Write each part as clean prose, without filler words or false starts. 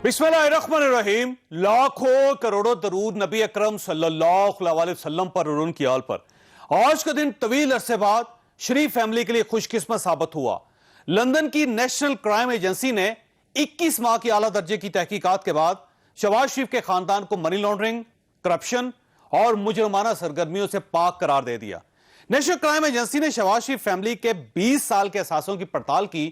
बिस्मिल्लाहिर्रहमानिर्रहीम। लाखों करोड़ों दरूद नबी अकरम सल्लल्लाहु अलैहि वसल्लम पर और उनकी आल पर। आज का दिन तवील अरसे बाद शरीफ फैमिली के लिए खुशकिस्मत साबित हुआ। लंदन की नेशनल क्राइम एजेंसी ने 21 माह की आला दर्जे की तहकीकात के बाद शहबाज शरीफ के खानदान को मनी लॉन्ड्रिंग, करप्शन और मुजरमाना सरगर्मियों से पाक करार दे दिया। नेशनल क्राइम एजेंसी ने शहबाज शरीफ फैमिली के 20 साल के असासों की पड़ताल की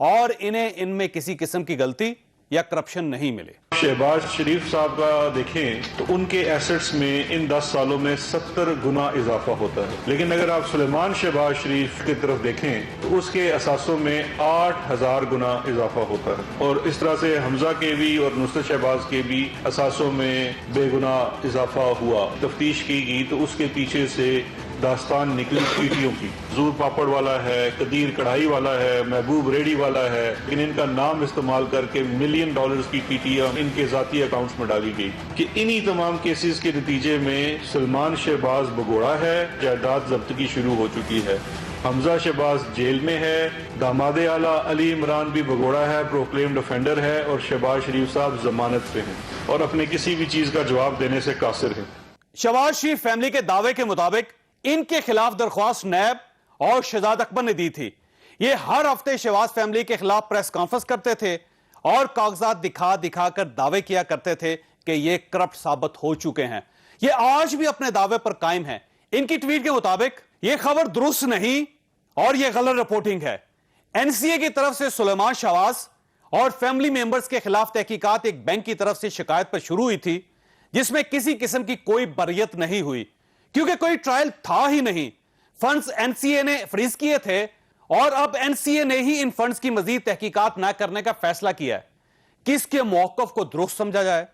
और इन्हें इनमें किसी किस्म की गलती या करप्शन नहीं मिले। शहबाज शरीफ साहब का देखें तो उनके एसेट्स में इन 10 सालों में 70 गुना इजाफा होता है, लेकिन अगर आप सुलेमान शहबाज शरीफ की तरफ देखें तो उसके असासों में 8000 गुना इजाफा होता है। और इस तरह से हमजा के भी और नुसरत शहबाज के भी असासों में बेगुना इजाफा हुआ। तफ्तीश की गई तो उसके पीछे से दास्तान निकली पीटियों की। जूर पापड़ वाला है, कदीर कढ़ाई वाला है, महबूब रेडी वाला है, लेकिन इनका नाम इस्तेमाल करके $1 मिलियन की पीटियां इनके जाती अकाउंट्स में डाली गई कि इन्हीं तमाम केसेस के नतीजे में सलमान शहबाज भगोड़ा है, जायदाद जब्तगी शुरू हो चुकी है। हमजा शहबाज जेल में है, दामादे आला अली इमरान भी भगोड़ा है, प्रोक्लेम्ड ऑफेंडर है और शहबाज शरीफ साहब जमानत पे हैं और अपने किसी भी चीज का जवाब देने से कासिर है। शहबाज शरीफ फैमिली के दावे के मुताबिक इनके खिलाफ दरख्वास्त नैब और शहजाद अकबर ने दी थी। ये हर हफ्ते शहबाज फैमिली के खिलाफ प्रेस कॉन्फ्रेंस करते थे और कागजात दिखा दिखा कर दावे किया करते थे कि ये करप्ट साबित हो चुके हैं। ये आज भी अपने दावे पर कायम है। इनकी ट्वीट के मुताबिक ये खबर दुरुस्त नहीं और ये गलत रिपोर्टिंग है। एनसीए की तरफ से सुलेमान शहबाज और फैमिली मेंबर्स के खिलाफ तहकीकात एक बैंक की तरफ से शिकायत पर शुरू हुई थी, जिसमें किसी किस्म की कोई बरियत नहीं हुई क्योंकि कोई ट्रायल था ही नहीं। फंड्स एनसीए ने फ्रीज किए थे और अब एनसीए ने ही इन फंड्स की मजीद तहकीकात न करने का फैसला किया है। किसके मौकफ को दुरुस्त समझा जाए,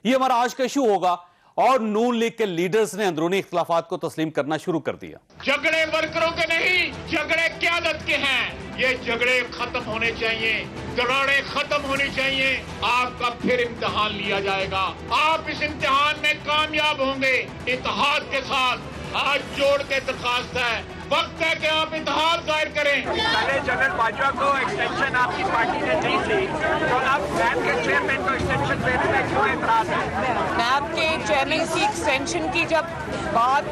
यह हमारा आज का इशू होगा और नून लीग के लीडर्स ने अंदरूनी इख्तिलाफात को तस्लीम करना शुरू कर दिया। झगड़े वर्करों के नहीं, झगड़े क़यादत के हैं। ये झगड़े खत्म होने चाहिए, दरारें खत्म होनी चाहिए। आपका फिर इम्तिहान लिया जाएगा, आप इस इम्तिहान में कामयाब होंगे। इत्तेहाद के साथ हाथ जोड़ के दरखास्त है, वक्त है कि आप इत्तेहाद जाहिर करें। पहले जनरल बाजवा को एक्सटेंशन आपकी पार्टी ने दी थी, तो अब नैब के चेयरमैन को एक्सटेंशन देने में क्यों एतराज है? नैब के चेयरमैन की एक्सटेंशन की जब बात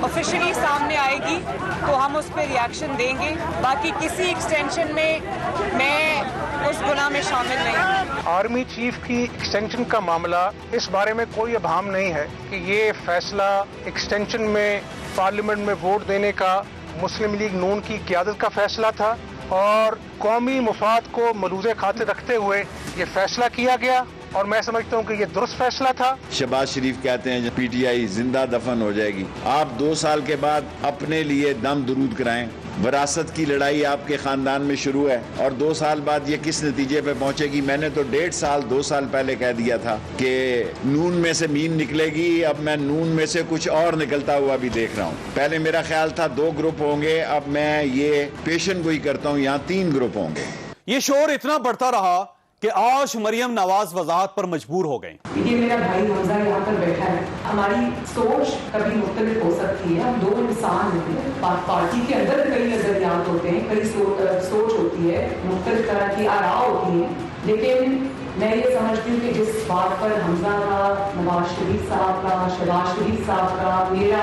ऑफिशियली सामने आएगी तो हम उस पर रिएक्शन देंगे। बाकी किसी एक्सटेंशन में मैं उस गुनाह में शामिल नहीं हूँ। आर्मी चीफ की एक्सटेंशन का मामला, इस बारे में कोई अभाम नहीं है कि ये फैसला एक्सटेंशन में पार्लियामेंट में वोट देने का मुस्लिम लीग नून की क़यादत का फैसला था और कौमी मुफाद को मलूज़े खातिर रखते हुए ये फैसला किया गया और मैं समझता हूँ कि ये दुरुस्त फैसला था। शहबाज शरीफ कहते हैं पीटीआई जिंदा दफन हो जाएगी। आप 2 साल के बाद अपने लिए दम दुरूद कराएं। विरासत की लड़ाई आपके खानदान में शुरू है और 2 साल बाद ये किस नतीजे पे पहुंचेगी? मैंने तो 2 साल पहले कह दिया था कि नून में से मीन निकलेगी। अब मैं नून में से कुछ और निकलता हुआ भी देख रहा हूँ। पहले मेरा ख्याल था 2 ग्रुप होंगे, अब मैं ये पेशन गोई करता हूँ, यहाँ 3 ग्रुप होंगे। ये शोर इतना बढ़ता रहा कि आज मरियम नवाज वजाहत पर मजबूर हो गई। ये मेरा भाई हमजा यहाँ पर बैठा है। हमारी सोच कभी मुख्तलिफ हो सकती है, हम 2 इंसान होते हैं। पार्टी के अंदर कई नजरियात होते हैं, कई सोच होती है, मुख्तलिफ तरह की आरा होती हैं, लेकिन मैं ये समझती हूँ कि जिस बात पर हमजा का, नवाज शरीफ साहब का, शहबाज शरीफ साहब का, मेरा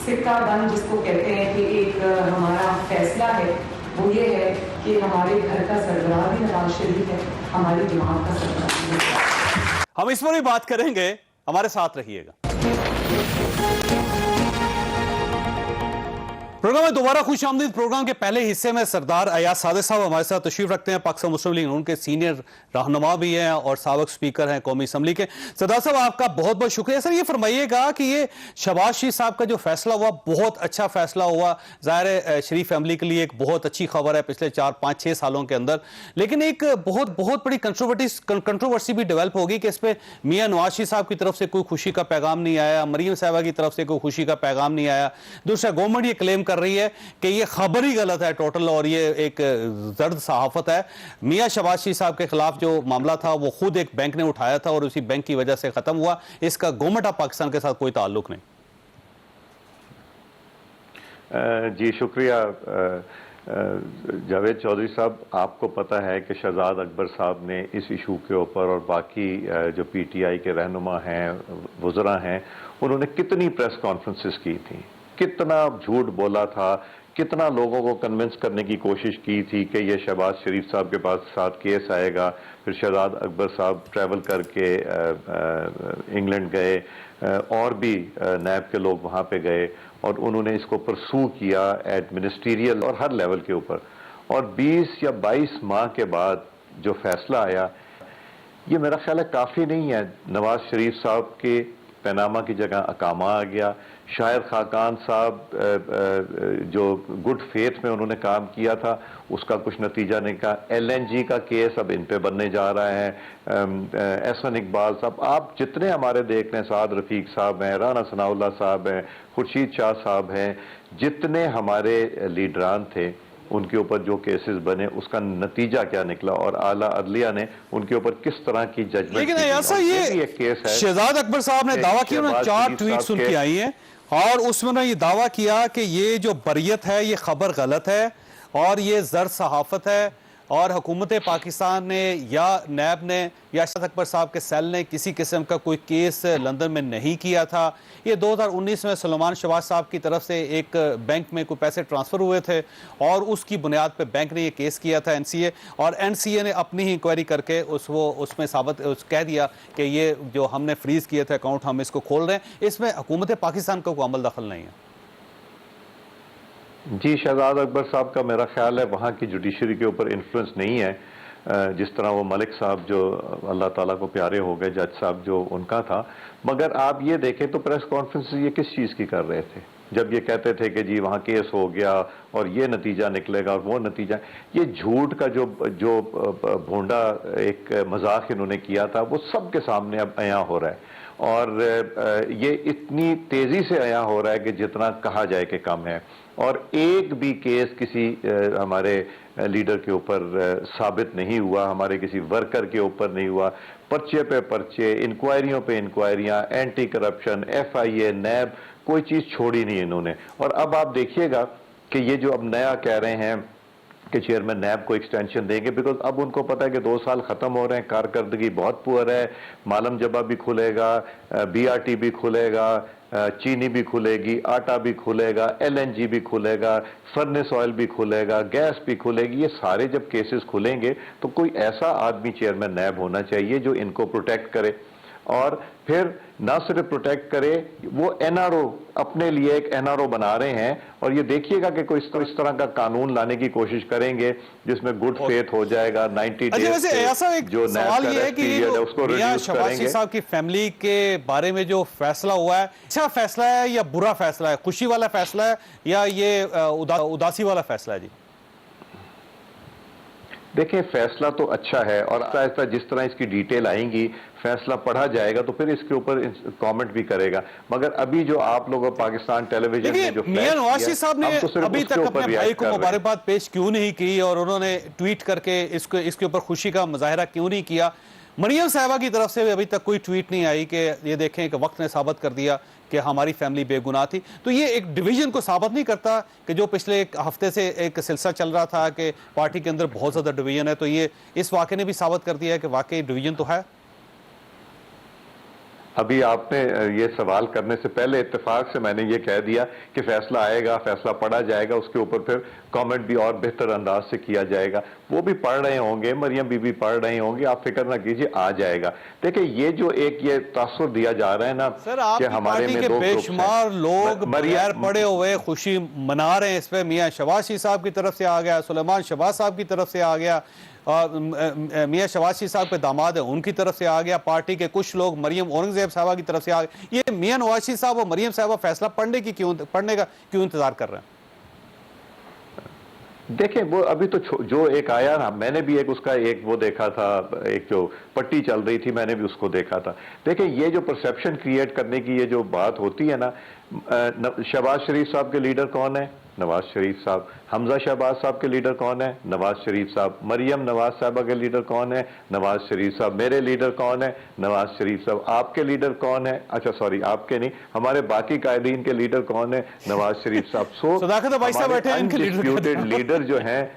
सिक्का बंद जिसको कहते हैं कि एक हमारा फैसला है, वो ये है कि हमारे घर का सरबराह भी नवाज शरीफ है, हमारी जमात का सरबराह भी है। हम इस पर भी बात करेंगे, हमारे साथ रहिएगा। प्रोग्राम में दोबारा खुश आमदीद। प्रोग्राम के पहले हिस्से में सरदार अयाज सादिक साहब हमारे साथ तशरीफ रखते हैं। पाकिस्तान मुस्लिम लीग उनके सीनियर रहनुमा भी हैं और साबिक स्पीकर हैं कौमी असम्बली के। सरदार साहब, आपका बहुत बहुत शुक्रिया। सर, ये फरमाइएगा कि ये शहबाज शरीफ साहब का जो फैसला हुआ, बहुत अच्छा फैसला हुआ। ज़ाहिर है शरीफ फैमिली के लिए एक बहुत अच्छी खबर है पिछले 4, 5, 6 सालों के अंदर, लेकिन एक बहुत बड़ी कंट्रोवर्सी भी डेवलप होगी कि इस पर मियाँ नवाज शरीफ साहब की तरफ से कोई खुशी का पैगाम नहीं आया, मरीम साहबा की तरफ से कोई खुशी का पैगाम नहीं आया। दूसरा, गवर्नमेंट ये क्लेम कर रही है कि ये खबर ही गलत है टोटल और ये एक जर्द सहाफत है। मियां शहबाज शरीफ साहब के खिलाफ जो मामला था वो खुद एक बैंक ने उठाया था और उसी बैंक की वजह से खत्म हुआ। इसका गवर्नमेंट ऑफ पाकिस्तान के साथ कोई ताल्लुक नहीं। जी शुक्रिया। जावेद चौधरी साहब, आपको पता है कि शहजाद अकबर साहब ने इस इशू के ऊपर और बाकी जो पीटीआई के रहनुमा हैं, वज़रा हैं, उन्होंने कितनी प्रेस कॉन्फ्रेंसेस की थी, कितना झूठ बोला था, कितना लोगों को कन्विंस करने की कोशिश की थी कि ये शहबाज शरीफ साहब के पास साथ केस आएगा। फिर शहजाद अकबर साहब ट्रैवल करके इंग्लैंड गए, और भी नैब के लोग वहाँ पे गए और उन्होंने इसको परसू किया एट मिनिस्टीरियल और हर लेवल के ऊपर। और 20 या 22 माह के बाद जो फैसला आया, ये मेरा ख्याल है काफ़ी नहीं है। नवाज शरीफ साहब के पैनामा की जगह अकामा आ गया। शाहिद खाकान साहब जो गुड फेथ में उन्होंने काम किया था, उसका कुछ नतीजा नहीं का। LNG का केस अब इन पे बनने जा रहा है। एहसन इकबाल साहब, आप जितने हमारे देख रहे हैं, साद रफीक साहब हैं, राना सनाउल्लाह साहब हैं, खुर्शीद शाह साहब हैं, जितने हमारे लीडरान थे, उनके ऊपर जो केसेस बने, उसका नतीजा क्या निकला और आला अदलिया ने उनके ऊपर किस तरह की जजमेंट। लेकिन ऐसा ये एक केस है, शहजाद अकबर साहब ने दावा किया, उन्होंने 4 ट्वीट सुन के आई है और उसमें उन्होंने ये दावा किया कि ये जो बरियत है ये खबर गलत है और ये जर सहाफत है और हुकूमत पाकिस्तान ने या नैब ने या शहजाद अकबर साहब के सेल ने किसी किस्म का कोई केस लंदन में नहीं किया था। ये 2019 में सुलेमान शहबाज साहब की तरफ से एक बैंक में कोई पैसे ट्रांसफ़र हुए थे और उसकी बुनियाद पे बैंक ने ये केस किया था NCA, और NCA ने अपनी ही इंक्वायरी करके उसमें कह दिया कि ये जो हमने फ्रीज़ किए थे अकाउंट, हम इसको खोल रहे हैं। इसमें हुकूमत पाकिस्तान का कोई अमल दखल नहीं है। जी, शहजाद अकबर साहब का मेरा ख्याल है वहाँ की जुडिशरी के ऊपर इन्फ्लुएंस नहीं है, जिस तरह वो मलिक साहब जो अल्लाह ताला को प्यारे हो गए, जज साहब जो उनका था। मगर आप ये देखें तो प्रेस कॉन्फ्रेंस ये किस चीज़ की कर रहे थे, जब ये कहते थे कि जी वहाँ केस हो गया और ये नतीजा निकलेगा और वो नतीजा, ये झूठ का जो भोंडा एक मजाक इन्होंने किया था, वो सबके सामने अब अया हो रहा है। और ये इतनी तेज़ी से अया हो रहा है कि जितना कहा जाए कि कम है। और एक भी केस किसी हमारे लीडर के ऊपर साबित नहीं हुआ, हमारे किसी वर्कर के ऊपर नहीं हुआ। पर्चे पे पर्चे, इंक्वायरियों पे इंक्वायरियां, एंटी करप्शन, FIA, नैब, कोई चीज़ छोड़ी नहीं इन्होंने। और अब आप देखिएगा कि ये जो अब नया कह रहे हैं कि चेयरमैन नैब को एक्सटेंशन देंगे, बिकॉज अब उनको पता है कि 2 साल ख़त्म हो रहे हैं, कारकर्दगी बहुत पुअर है। मालम जबा भी खुलेगा, BRT भी खुलेगा, चीनी भी खुलेगी, आटा भी खुलेगा, LNG भी खुलेगा, फर्नेस ऑयल भी खुलेगा, गैस भी खुलेगी। ये सारे जब केसेस खुलेंगे तो कोई ऐसा आदमी चेयरमैन नैब होना चाहिए जो इनको प्रोटेक्ट करे, और फिर ना सिर्फ प्रोटेक्ट करे, वो NRO अपने लिए एक NRO बना रहे हैं। और ये देखिएगा कि कोई इस तरह का कानून लाने की कोशिश करेंगे जिसमें गुड फेथ हो जाएगा। 90 डेज वैसे ऐसा एक जो सवाल ये है कि उसको मियां रिड्यूस शहबाज करेंगे। साहब की फैमिली के बारे में जो फैसला हुआ है, अच्छा फैसला है या बुरा फैसला है, खुशी वाला फैसला है या ये उदासी वाला फैसला है? जी देखिए, फैसला तो अच्छा है और आहिस्ता जिस तरह इसकी डिटेल आएंगी, फैसला पढ़ा जाएगा तो फिर इसके ऊपर कमेंट भी करेगा। मगर अभी जो आप लोग पाकिस्तान टेलीविजन में जो मियां नवाज शरीफ साहब ने अभी तक अपने भाई को मुबारकबाद पेश क्यों नहीं की और उन्होंने ट्वीट करके इसके ऊपर खुशी का मुजाहिरा क्यों नहीं किया? मरियम साहिबा की तरफ से भी अभी तक कोई ट्वीट नहीं आई कि ये देखें कि वक्त ने साबित कर दिया कि हमारी फैमिली बेगुनाह थी। तो ये एक डिवीजन को साबित नहीं करता कि जो पिछले एक हफ्ते से एक सिलसिला चल रहा था कि पार्टी के अंदर बहुत ज़्यादा डिवीजन है, तो ये इस वाक़े ने भी साबित कर दिया है कि वाकई डिवीजन तो है। अभी आपने ये सवाल करने से पहले इत्तेफाक से मैंने ये कह दिया कि फैसला आएगा, फैसला पढ़ा जाएगा, उसके ऊपर फिर कमेंट भी और बेहतर अंदाज से किया जाएगा। वो भी पढ़ रहे होंगे, मरियम बीबी पढ़ रही होंगी, आप फिक्र ना कीजिए, आ जाएगा। देखिए, ये जो एक ये तासुर दिया जा रहा है ना कि हमारे में दो बेशुमार लोग बगैर पढ़े हुए खुशी मना रहे हैं, इस पर मियां शहबाज शरीफ साहब की तरफ से आ गया, सुलेमान शहबाज साहब की तरफ से आ गया, और मियां शहबाज शरीफ साहब के दामाद है उनकी तरफ से आ गया, पार्टी के कुछ लोग मरियम औरंगजेब साहबा की तरफ से आ गए। ये मियां नवाज शरीफ साहब और मरियम साहबा फैसला पढ़ने का क्यों इंतजार कर रहे हैं? देखें, वो अभी तो जो एक आया ना, मैंने भी एक उसका एक वो देखा था, एक जो पट्टी चल रही थी, मैंने भी उसको देखा था। देखें, ये जो परसेप्शन क्रिएट करने की ये जो बात होती है ना, शहबाज शरीफ साहब के लीडर कौन है? नवाज शरीफ साहब। हमजा शहबाज साहब के लीडर कौन है? नवाज शरीफ साहब। मरियम नवाज साहबा के लीडर कौन है? नवाज शरीफ साहब। मेरे लीडर कौन है? नवाज शरीफ साहब। आपके लीडर कौन है? अच्छा सॉरी, आपके नहीं, हमारे बाकी कायदीन के लीडर कौन है? नवाज शरीफ साहब। सदाकत भाई साहब बैठे हैं, इनके अनडिस्प्यूटेड लीडर जो हैं,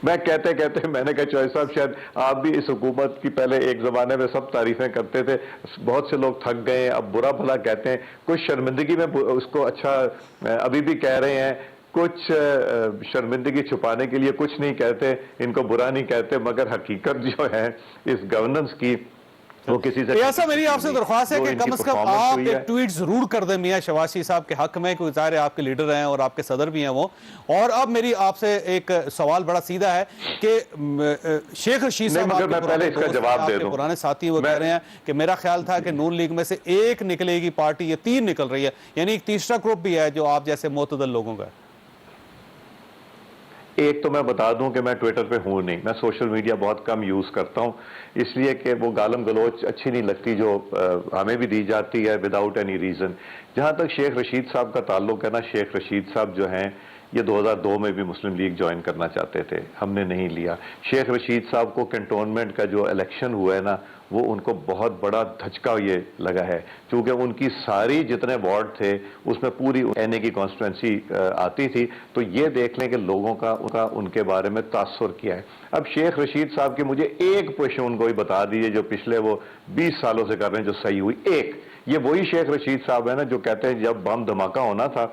मैं कहते कहते मैंने कहा चौधरी साहब शायद आप भी इस हुकूमत की पहले एक जमाने में सब तारीफें करते थे, बहुत से लोग थक गए, अब बुरा भला कहते हैं, कुछ शर्मिंदगी में उसको अच्छा अभी भी कह रहे हैं, कुछ शर्मिंदगी छुपाने के लिए कुछ नहीं कहते, इनको बुरा नहीं कहते, मगर हकीकत जो है इस गवर्नेंस की वो किसी से ऐसा मेरी आपसे दरख्वास्त है कि कम से कम आप एक ट्वीट जरूर कर दें मियां शहबाज साहब के हक में, क्योंकि ज़ाहिर है आपके लीडर हैं और आपके सदर भी हैं वो। और अब मेरी आपसे एक सवाल बड़ा सीधा है कि शेख रशीद साहब मैं पहले इसका जवाब दे दूं, पुराने साथी वो कह रहे हैं कि मेरा ख्याल था कि नून लीग में से एक निकलेगी पार्टी, ये 3 निकल रही है, यानी एक तीसरा ग्रुप भी है जो आप जैसे मोतदल लोगों का। एक तो मैं बता दूं कि मैं ट्विटर पे हूं नहीं, मैं सोशल मीडिया बहुत कम यूज करता हूं, इसलिए कि वो गालम गलोच अच्छी नहीं लगती जो हमें भी दी जाती है विदाउट एनी रीजन। जहां तक शेख रशीद साहब का ताल्लुक है ना, शेख रशीद साहब जो हैं ये 2002 में भी मुस्लिम लीग ज्वाइन करना चाहते थे, हमने नहीं लिया। शेख रशीद साहब को कैंटोनमेंट का जो इलेक्शन हुआ है ना, वो उनको बहुत बड़ा धचका ये लगा है, क्योंकि उनकी सारी जितने वार्ड थे उसमें पूरी एनए की कॉन्स्टिट्यूंसी आती थी, तो ये देख लें कि लोगों का उनके बारे में तासुर किया है। अब शेख रशीद साहब की मुझे एक पोजीशन उनको ही बता दीजिए जो पिछले वो 20 सालों से कर रहे हैं जो सही हुई, एक। ये वही शेख रशीद साहब है ना जो कहते हैं जब बम धमाका होना था,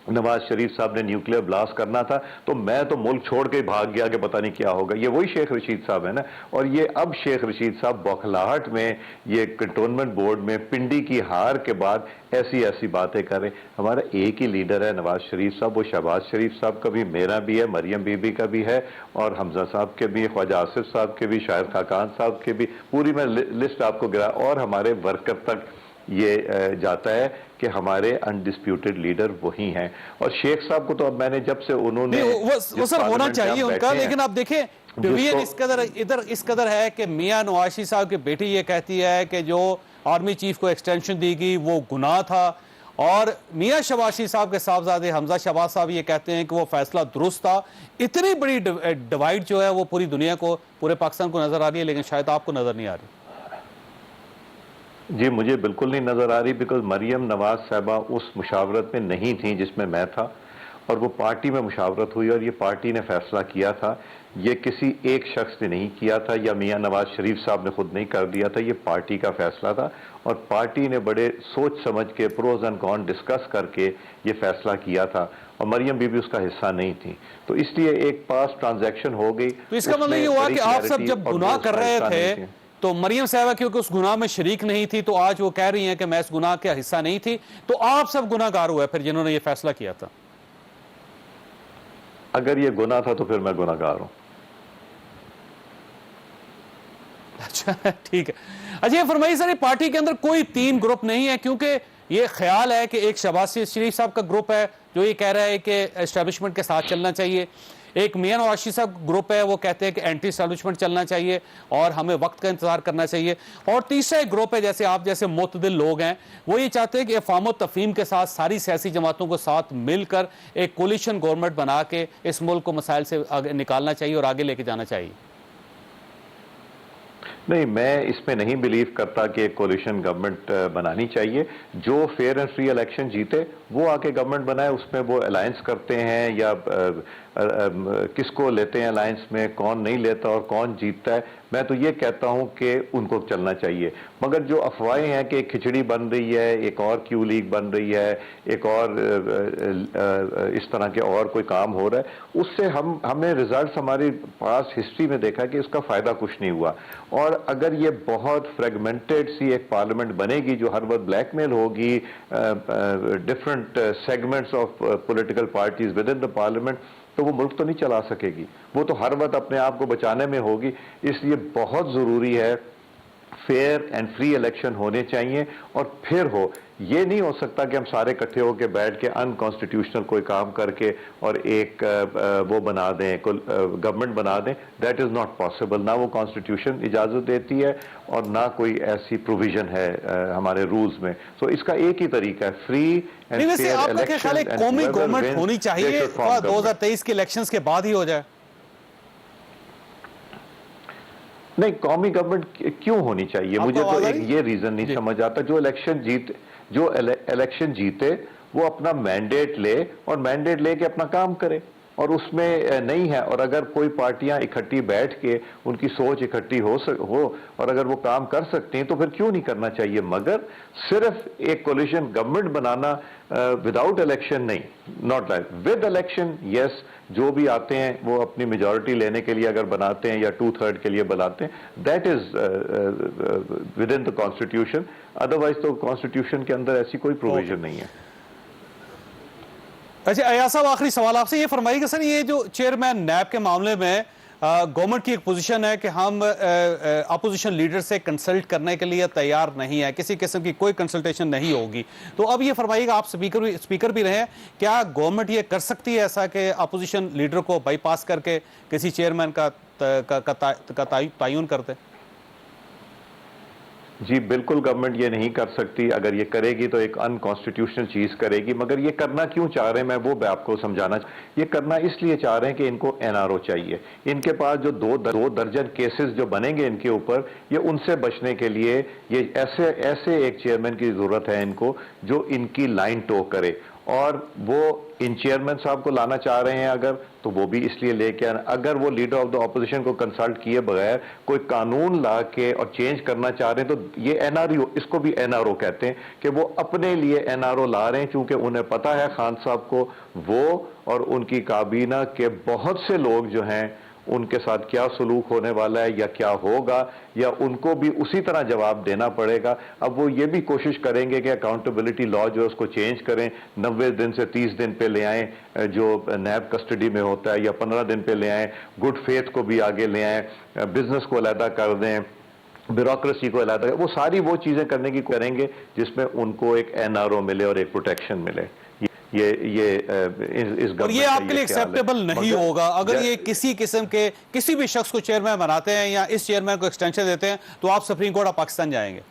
नवाज शरीफ साहब ने न्यूक्लियर ब्लास्ट करना था, तो मैं तो मुल्क छोड़ के भाग गया कि पता नहीं क्या होगा। ये वही शेख रशीद साहब है ना। और ये अब शेख रशीद साहब बौखलाहट में ये कंटोनमेंट बोर्ड में पिंडी की हार के बाद ऐसी ऐसी बातें करें। हमारा एक ही लीडर है नवाज शरीफ साहब, वो शहबाज शरीफ साहब का भी, मेरा भी है, मरियम बीबी का भी है, और हमजा साहब के भी, ख्वाजा आसिफ साहब के भी, शाहिद खाकान साहब के भी, पूरी मैं लिस्ट आपको गिरा, और हमारे वर्कर तक ये जाता है कि हमारे अनडिस्प्यूटेड लीडर वही हैं। और शेख साहब को तो अब मैंने जब से उन्होंने वो सर होना चाहिए उनका, लेकिन आप देखें डिवीजन इस कदर है कि मियां नवाज साहब की बेटी ये कहती है कि जो आर्मी चीफ को एक्सटेंशन दी गई वो गुनाह था, और मियां शहबाज साहब के साहबजादे हमजा शहबाज साहब ये कहते हैं कि वो फैसला दुरुस्त था। इतनी बड़ी डिवाइड जो है वो पूरी दुनिया को, पूरे पाकिस्तान को नजर आ रही है, लेकिन शायद आपको नजर नहीं आ रही। जी मुझे बिल्कुल नहीं नजर आ रही, बिकॉज मरियम नवाज साहबा उस मुशावरत में नहीं थी जिसमें मैं था, और वो पार्टी में मुशावरत हुई और ये पार्टी ने फैसला किया था, ये किसी एक शख्स ने नहीं किया था या मियां नवाज शरीफ साहब ने खुद नहीं कर दिया था, ये पार्टी का फैसला था, और पार्टी ने बड़े सोच समझ के प्रोज एंड कॉन डिस्कस करके ये फैसला किया था, और मरियम बीबी उसका हिस्सा नहीं थी, तो इसलिए एक पास ट्रांजैक्शन हो गई। तो इसका मतलब ये हुआ कि आप सब जब गुनाह कर रहे थे तो मरियम साहबा क्योंकि उस गुनाह में शरीक नहीं थी, तो आज वो कह रही हैं कि मैं इस गुनाह का हिस्सा नहीं थी, तो आप सब गुनाहगार हुए फिर जिन्होंने ये फैसला किया था। अगर ये गुनाह था तो फिर मैं गुनाहगार हूं। अच्छा ठीक है। अच्छा ये फरमाइए सर, पार्टी के अंदर कोई 3 ग्रुप नहीं है, क्योंकि ये ख्याल है कि एक शहबाज शरीफ साहब का ग्रुप है जो ये कह रहा है कि एस्टेब्लिशमेंट के साथ चलना चाहिए, एक मियां नवाज साहब ग्रुप है वो कहते हैं कि एंटी एस्टेब्लिशमेंट चलना चाहिए और हमें वक्त का इंतजार करना चाहिए, और तीसरा एक ग्रुप है जैसे आप जैसे मुतदिल लोग हैं वो ये चाहते हैं कि अफ़ाम तफ़हीम के साथ सारी सियासी जमातों को साथ मिलकर एक कोलिशन गवर्नमेंट बना के इस मुल्क को मसाइल से आगे निकालना चाहिए और आगे लेके जाना चाहिए। नहीं, मैं इसमें नहीं बिलीव करता कि एक कोलिशन गवर्नमेंट बनानी चाहिए। जो फेयर एंड फ्री इलेक्शन जीते वो आके गवर्नमेंट बनाए, उसमें वो अलायंस करते हैं या किसको लेते हैं अलायंस में, कौन नहीं लेता और कौन जीतता है, मैं तो ये कहता हूं कि उनको चलना चाहिए। मगर जो अफवाहें हैं कि खिचड़ी बन रही है, एक और क्यू लीग बन रही है, एक और इस तरह के और कोई काम हो रहा है, उससे हमने रिजल्ट्स हमारी पास हिस्ट्री में देखा कि इसका फायदा कुछ नहीं हुआ। और अगर ये बहुत फ्रेगमेंटेड सी एक पार्लियामेंट बनेगी जो हर वक्त ब्लैकमेल होगी different segments of political parties with in the parliament, तो वो मुल्क तो नहीं चला सकेगी, वो तो हर वक्त अपने आप को बचाने में होगी। इसलिए बहुत ज़रूरी है फेयर एंड फ्री इलेक्शन होने चाहिए और फिर हो। ये नहीं हो सकता कि हम सारे इकट्ठे होकर बैठ के अनकॉन्स्टिट्यूशनल कोई काम करके और एक वो बना दें, गवर्नमेंट बना दें। That is not possible. ना वो कॉन्स्टिट्यूशन इजाजत देती है और ना कोई ऐसी प्रोविजन है हमारे रूल्स में। सो इसका एक ही तरीका है, फ्री एंड फेयर इलेक्शन। कौमी गवर्नमेंट होनी चाहिए 2023 के इलेक्शंस के बाद ही हो जाए। नहीं, कौमी गवर्नमेंट क्यों होनी चाहिए? मुझे तो एक ये रीजन नहीं समझ आता। जो इलेक्शन जीते वो अपना मैंडेट ले और मैंडेट लेके अपना काम करे और उसमें नहीं है। और अगर कोई पार्टियां इकट्ठी बैठ के उनकी सोच इकट्ठी हो और अगर वो काम कर सकते हैं तो फिर क्यों नहीं करना चाहिए? मगर सिर्फ एक कोलिशन गवर्नमेंट बनाना विदाउट इलेक्शन नहीं, not like with election. Yes, जो भी आते हैं वो अपनी मेजॉरिटी लेने के लिए अगर बनाते हैं या 2/3 के लिए बनाते हैं, that is with in the constitution. Otherwise तो कॉन्स्टिट्यूशन के अंदर ऐसी कोई प्रोविजन नहीं है। अच्छा अयाज साहब, आखिरी सवाल आपसे ये फरमाइएगा सर, ये जो चेयरमैन नैब के मामले में गवर्नमेंट की एक पोजीशन है कि हम अपोजिशन लीडर से कंसल्ट करने के लिए तैयार नहीं है, किसी किस्म की कोई कंसल्टेशन नहीं होगी। तो अब ये फरमाइएगा, आप स्पीकर भी रहे हैं, क्या गवर्नमेंट ये कर सकती है ऐसा कि अपोजिशन लीडर को बाईपास करके किसी चेयरमैन का तयन करते? जी बिल्कुल, गवर्नमेंट ये नहीं कर सकती। अगर ये करेगी तो एक अनकॉन्स्टिट्यूशनल चीज करेगी। मगर ये करना क्यों चाह रहे हैं, मैं वो आपको समझाना। ये करना इसलिए चाह रहे हैं कि इनको एनआरओ चाहिए। इनके पास जो दो दर्जन केसेस जो बनेंगे इनके ऊपर, ये उनसे बचने के लिए ये ऐसे एक चेयरमैन की जरूरत है इनको जो इनकी लाइन टो करे। और वो इन चेयरमैन साहब को लाना चाह रहे हैं अगर, तो वो भी इसलिए लेके आना। अगर वो लीडर ऑफ द ऑपोजिशन को कंसल्ट किए बगैर कोई कानून ला के और चेंज करना चाह रहे हैं तो ये एनआरओ, इसको भी एनआरओ कहते हैं कि वो अपने लिए एनआरओ ला रहे हैं, क्योंकि उन्हें पता है खान साहब को वो और उनकी काबीना के बहुत से लोग जो हैं उनके साथ क्या सलूक होने वाला है या क्या होगा, या उनको भी उसी तरह जवाब देना पड़ेगा। अब वो ये भी कोशिश करेंगे कि अकाउंटेबिलिटी लॉ जो है उसको चेंज करें, 90 दिन से 30 दिन पे ले आएं जो नैब कस्टडी में होता है, या 15 दिन पे ले आएं, गुड फेथ को भी आगे ले आएं, बिजनेस को अलहदा कर दें, ब्यूरोक्रेसी को अलहदा, वो सारी वो चीजें करने की करेंगे जिसमें उनको एक एनआरओ मिले और एक प्रोटेक्शन मिले। इस और ये आपके लिए एक्सेप्टेबल नहीं होगा अगर ये किसी किस्म के किसी भी शख्स को चेयरमैन बनाते हैं या इस चेयरमैन को एक्सटेंशन देते हैं तो आप सुप्रीम कोर्ट ऑफ पाकिस्तान जाएंगे?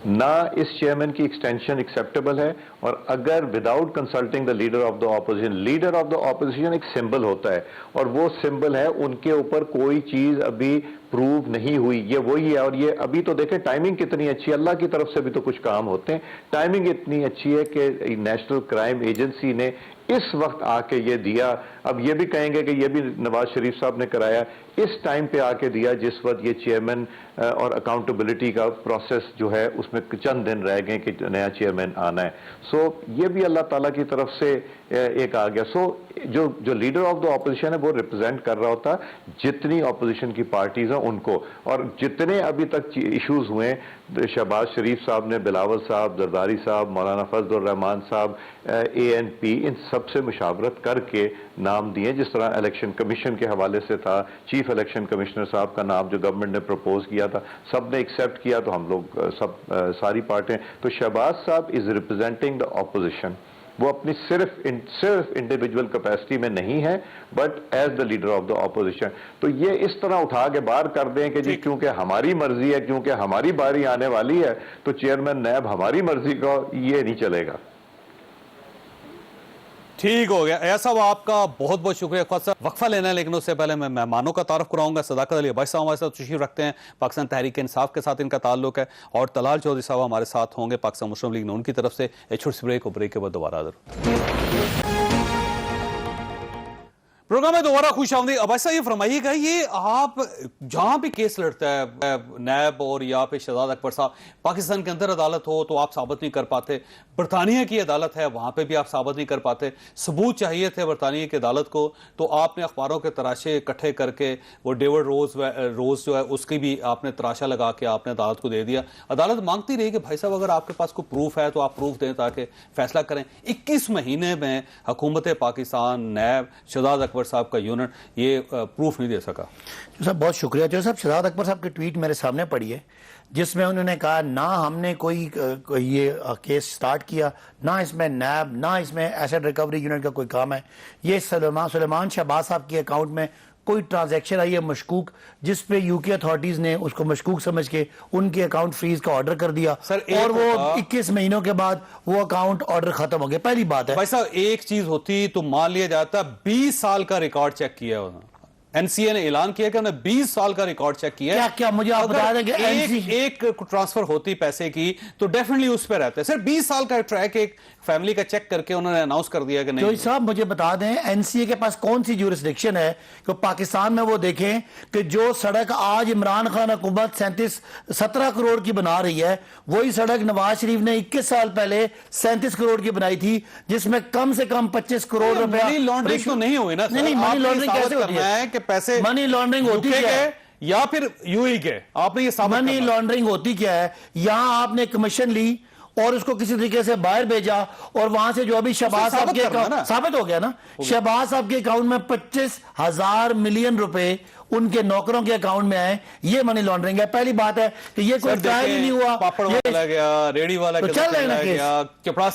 ना इस चेयरमैन की एक्सटेंशन एक्सेप्टेबल है। और अगर without consulting the leader of the opposition, leader of the opposition एक सिंबल होता है और वो सिंबल है, उनके ऊपर कोई चीज अभी प्रूव नहीं हुई, ये वही है। और ये अभी तो देखें टाइमिंग कितनी अच्छी है, अल्लाह की तरफ से भी तो कुछ काम होते हैं। टाइमिंग इतनी अच्छी है कि नेशनल क्राइम एजेंसी ने इस वक्त आके ये दिया। अब ये भी कहेंगे कि ये भी नवाज शरीफ साहब ने कराया, इस टाइम पे आके दिया जिस वक्त ये चेयरमैन और अकाउंटेबिलिटी का प्रोसेस जो है उसमें चंद दिन रह गए कि नया चेयरमैन आना है। सो ये भी अल्लाह ताला की तरफ से एक आ गया। सो जो लीडर ऑफ द ऑपोजिशन है वो रिप्रेजेंट कर रहा होता जितनी ऑपोजिशन की पार्टीज हैं उनको, और जितने अभी तक इश्यूज हुए, शहबाज शरीफ साहब ने बिलावल साहब, जरदारी साहब, मौलाना फजल रहमान साहब, ANP, इन सब से मुशावरत करके नाम दिए। जिस तरह इलेक्शन कमीशन के हवाले से था, चीफ इलेक्शन कमिश्नर साहब का नाम जो गवर्नमेंट ने प्रपोज किया था, सब ने एक्सेप्ट किया, तो हम लोग सारी पार्टियां। तो शहबाज साहब इज रिप्रेजेंटिंग द ऑपोजिशन। वो अपनी सिर्फ इंडिविजुअल कैपेसिटी में नहीं है, but as the leader of the opposition. तो ये इस तरह उठा के बाहर कर दें कि जी क्योंकि हमारी मर्जी है, क्योंकि हमारी बारी आने वाली है, तो चेयरमैन नैब हमारी मर्जी का, ये नहीं चलेगा। ठीक हो गया। ऐसा वो आपका बहुत बहुत शुक्रिया। वक्फा लेना है, लेकिन उससे पहले मैं मेहमानों का तारुफ कराऊंगा। सदाकत अली अब्बासी साहब हमारे साथ तशरीफ रखते हैं, पाकिस्तान तहरीक इंसाफ के साथ इनका ताल्लुक है, और तलाल चौधरी साहब हमारे साथ होंगे पाकिस्तान मुस्लिम लीग नून की तरफ से। एक छोटी सी ब्रेक हो, ब्रेक के बाद दोबारा हाजिर। प्रोग्राम में दोबारा खुश आमदीद। अब ऐसा ये फरमाइएगा, ये आप जहां भी केस लड़ता है नैब और या फिर शहजाद अकबर साहब, पाकिस्तान के अंदर अदालत हो तो आप साबित नहीं कर पाते, बरतानिया की अदालत है वहां पे भी आप साबित नहीं कर पाते। सबूत चाहिए थे बरतानिया की अदालत को, तो आपने अखबारों के तराशे इकट्ठे करके वो डेविड रोज जो है उसकी भी आपने तराशा लगा के आपने अदालत को दे दिया। अदालत मांगती रही कि भाई साहब अगर आपके पास कोई प्रूफ है तो आप प्रूफ दें ताकि फैसला करें। 21 महीने में हुकूमत पाकिस्तान, नैब, शहजाद अकबर अकबर साहब का यूनिट ये प्रूफ नहीं दे सका। साहब बहुत शुक्रिया। जो साहब शहजाद अकबर साहब की ट्वीट मेरे सामने पड़ी है जिसमें उन्होंने कहा ना हमने कोई ये केस स्टार्ट किया, ना इसमें नैब, ना इसमें एसेट रिकवरी यूनिट का कोई काम है। ये सुलेमान शहबाज साहब के अकाउंट में कोई ट्रांजैक्शन आई है मशकूक, जिस पे यूके अथॉरिटीज ने उसको मशकूक समझ के उनके अकाउंट फ्रीज का ऑर्डर कर दिया और वो 21 महीनों के बाद वो अकाउंट ऑर्डर खत्म हो गया। पहली बात है भाई साहब, एक चीज होती तो मान लिया जाता 20 साल का रिकॉर्ड चेक किया उन्होंने, एनसीए ने ऐलान किया कि उन्होंने 20 साल का रिकॉर्ड चेक किया। क्या क्या मुझे आप बता दें कि एक ट्रांसफर होती पैसे की तो डेफिनेटली उस पर रहते हैं। सिर्फ 20 साल का ट्रैक एक फैमिली का चेक करके उन्होंने अनाउंस कर दिया कि नहीं। तो साहब मुझे बता दें एनसीए के पास कौन सी ज्यूरिसडिक्शन है कि पाकिस्तान में वो देखें कि जो सड़क आज इमरान खान हुकूमत 17 करोड़ की बना रही है, वही सड़क नवाज शरीफ ने 21 साल पहले 37 करोड़ की बनाई थी, जिसमें कम से कम 25 करोड़ रुपया मनी लॉन्ड्रिंग तो नहीं हुई ना। नहीं, मनी लॉन्ड्रिंग कैसे होती है कि पैसे मनी लॉन्ड्रिंग होती है या फिर यूएई के, आपने ये साबित मनी लॉन्ड्रिंग होती क्या है? यहां आपने कमीशन ली और उसको किसी तरीके से बाहर भेजा और वहां से जो अभी शहबाज साहब के अकाउंट साबित हो गया ना, शहबाज साहब के अकाउंट में 25,000 मिलियन रुपए उनके नौकरों के अकाउंट में आए, ये मनी लॉन्ड्रिंग है। पहली बात है कि ये कोई ट्रायल ही नहीं हुआ, पापड़ वाला गया, रेडी वाला तो चल रहे हैं केस,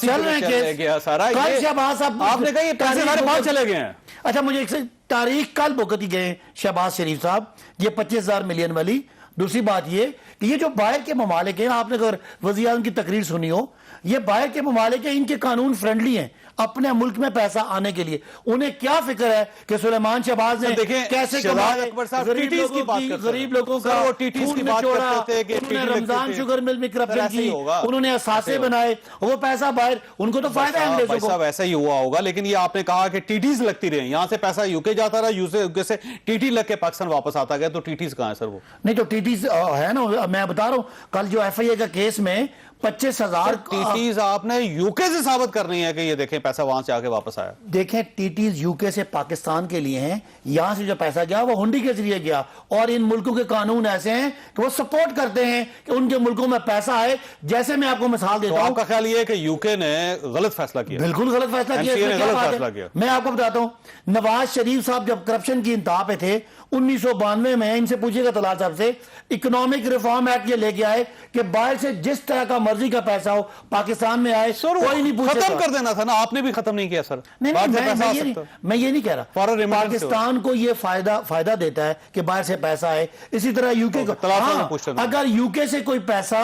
चल रहे हैं गया सारा। कल शहबाज साहब आपने कहा ये पैसे हमारे पास चले गए हैं। अच्छा मुझे एक तारीख कल भुगती गए शहबाज शरीफ साहब, ये 25,000 मिलियन वाली। दूसरी बात ये कि ये जो बाहर के ममालिक हैं, आपने अगर वज़ीर आज़म की तकरीर सुनी हो, ये बाहर के ममालिक हैं, इनके कानून फ्रेंडली हैं अपने मुल्क में पैसा आने के लिए। उन्हें क्या फिक्र है कि सुलेमान शहबाज ने कैसे गरीब लोगों का उन्होंने रमजान शुगर मिल में करप्शन की, उन्होंने असासे बनाए, वो पैसा बाहर, उनको तो फायदा है अंग्रेजों को। ऐसा ही हुआ होगा, लेकिन ये आपने कहा कि टीटीज लगती रही, यहाँ से पैसा यूके जाता रहा, यूके से टीटी लग के पाकिस्तान वापस आता गया, तो टीटीज कहाँ है सर? वो नहीं तो टीटीज है ना, मैं बता रहा हूँ कल जो एफआईए का केस में 25,000 टीटीज आपने यूके से साबित करनी है कि ये देखें पैसा वहां से आके वापस आया। देखें टीटीज यूके से पाकिस्तान के लिए हैं, यहां से जो पैसा गया वो हुंडी के जरिए गया, और इन मुल्कों के कानून ऐसे हैं कि वो सपोर्ट करते हैं कि उनके मुल्कों में पैसा आए। जैसे मैं आपको मिसाल देता हूं, आपका ख्याल ये है कि यूके ने गलत फैसला किया? बिल्कुल गलत फैसला किया। मैं आपको बताता हूं, नवाज शरीफ साहब जब करप्शन की इंतहा पे थे 1992 में, इनसे पूछिएगा तलाल साहब से, इकोनॉमिक रिफॉर्म एक्ट ये लेके आए कि बाहर से जिस तरह का मर्जी का पैसा हो पाकिस्तान में आए, कोई नहीं पूछेगा। खत्म कर देना था ना, आपने भी खत्म नहीं किया सर। नहीं, मैं ये नहीं कह रहा, पाकिस्तान को ये फायदा देता है कि बाहर से पैसा आए। इसी तरह यूके को, अगर यूके से कोई पैसा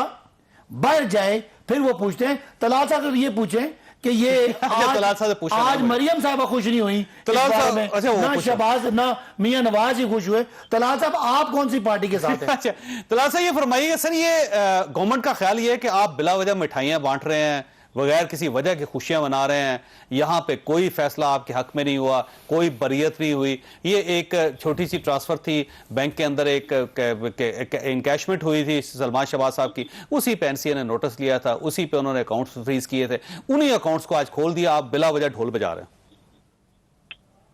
बाहर जाए फिर वो पूछते हैं। तलाल साहब ये पूछें कि ये आज मरियम साहब खुश नहीं हुई ना शहबाज ना मियां नवाज ही खुश हुए। तलाल साहब आप कौन सी पार्टी के साथ हैं? अच्छा तलाल साहब ये फरमाइए सर, ये गवर्नमेंट का ख्याल ये है कि आप बिला वजह मिठाइयां बांट रहे हैं, बगैर किसी वजह की खुशियां मना रहे हैं, यहाँ पे कोई फैसला आपके हक में नहीं हुआ, कोई बरियत नहीं हुई, ये एक छोटी सी ट्रांसफर थी बैंक के अंदर, एक इनकैशमेंट हुई थी सलमान शहबाज साहब की, उसी पे एनसीए ने नोटिस लिया था, उसी पे उन्होंने अकाउंट्स फ्रीज किए थे, उन्हीं अकाउंट्स को आज खोल दिया, आप बिला वजह ढोल बजा रहे हैं।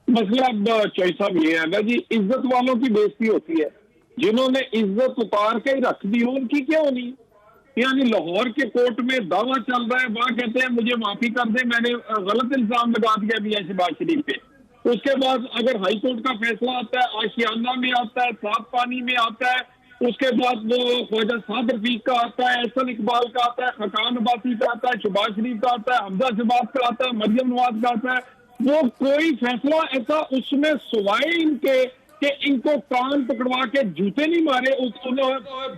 मसला अब चौई साहब ये है ना जी, इज्जत वालों की बेइज्जती होती है, जिन्होंने इज्जत उतार के रख दी हो उनकी क्या होनी? यानी लाहौर के कोर्ट में दावा चल रहा है, वहां कहते हैं मुझे माफी कर दे, मैंने गलत इल्जाम लगा दिया मियां शहबाज शरीफ पे। उसके बाद अगर हाई कोर्ट का फैसला आता है, आशियाना में आता है, साफ पानी में आता है, उसके बाद वो ख्वाजा साद रफीक का आता है, एहसन इकबाल का आता है, खकान अब्बासी का आता है, शहबाज शरीफ का आता है, हमजा शहबाज का आता है, मरियम नवाज का आता है, वो कोई फैसला ऐसा उसमें सिवाय इनके कि इनको कान पकड़वा के जूते नहीं मारे,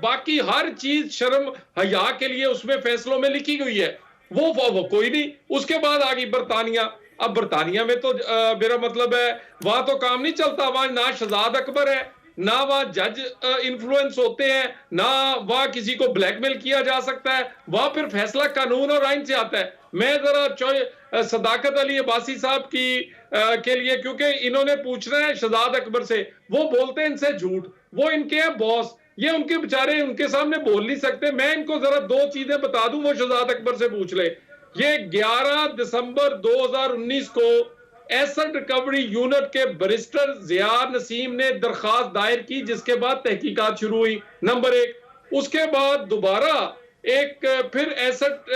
बाकी हर चीज शर्म हया के लिए उसमें फैसलों में लिखी गई है, वो कोई नहीं। उसके बाद आ गई बरतानिया। अब बरतानिया में तो मेरा मतलब है वहां तो काम नहीं चलता, वहां ना शहजाद अकबर है, ना वहां जज इन्फ्लुएंस होते हैं, ना वहां किसी को ब्लैकमेल किया जा सकता है, वहां फिर फैसला कानून और आइन से आता है। मैं जरा सदाकत अली अब्बासी साहब की के लिए, क्योंकि इन्होंने पूछना है शहजाद अकबर से, वो बोलते हैं इनसे झूठ, वो इनके हैं बॉस, ये उनके बेचारे उनके सामने बोल नहीं सकते। मैं इनको जरा दो चीजें बता दूं, वो शहजाद अकबर से पूछ ले। ये 11 दिसंबर 2019 को एसेट रिकवरी यूनिट के बैरिस्टर जिया नसीम ने दरखास्त दायर की, जिसके बाद तहकीकात शुरू हुई, नंबर 1। उसके बाद दोबारा एक फिर एसेट